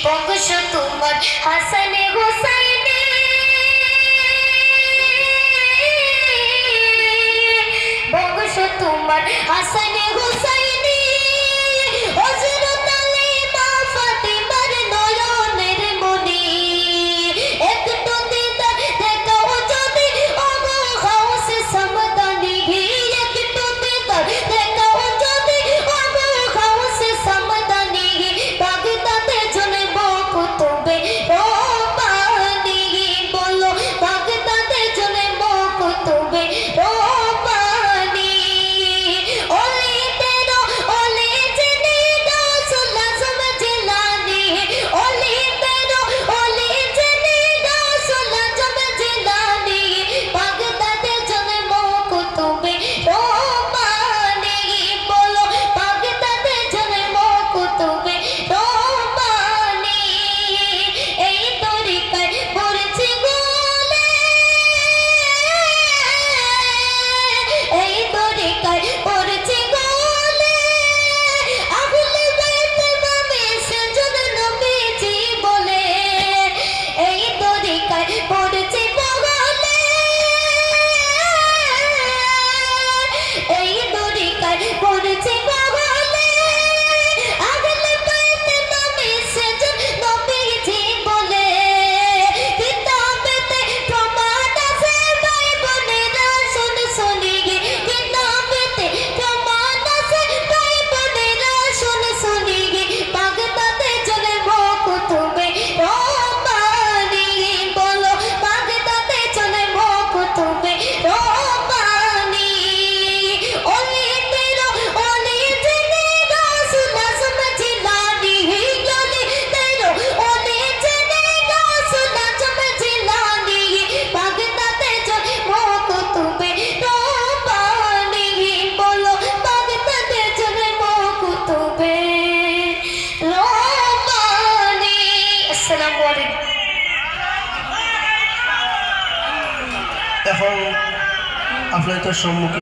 বংশ তোমার হাসানে হোসাইনে বংশ তোমার হাসানে হোসাইনে হযরত আলী মা ফাতিমার নয়নের মনি একটু দিদার দেখাও যদি ওগো গাউসে সামদানি একটু দিদার দেখাও যদি ওগো গাউসে সামদানি বাগদাদে চলে বকুতুবে রব্বানি বলো বাগদাদে চলে বকুতুবে রব্বানি ওলি তেরো ওলি জিনি গাউসুল আজম জিলানি ওলি তেরো ওলি জিনি গাউসুল আজম জিলানি বাগদাদে চলে বকুতুবে রব্বানি বলো বাগদাদে চলে বকুতুবে রব্বানি এই তরিকায় পড়ছি গোলে এই তরিকায় পড়ছি গোলে আহলে বাইত মামে সেজন নবীজি বলে এই তরিকায় পড়ছি গোলে এই তরিকায় পড়ছি গোলে আহলে বাইত মামে সেজন নবীজি বলে কিতাবেতে প্রমাণ আছে ভাই বোনেরা শুনে শুনি কিতাবেতে প্রমাণ আছে ভাই বোনেরা শুনে শুনি বাগদাদে চলে বকুতুবে রব্বানি বলো বাগদাদে চলে বকুতুবে রব্বানি ওলি তেরো ওলি জিনি গাউসুল আজম জিলানি ওলি তেরো ওলি জিনি গাউসুল আজম জিলানি বাগদাদে চলে বকুতুবে রব্বানি বলো বাগদাদে চলে বকুতুবে রব্বানি। আসসালামু আলাইকুম। এখন আপনাদের সম্মুখে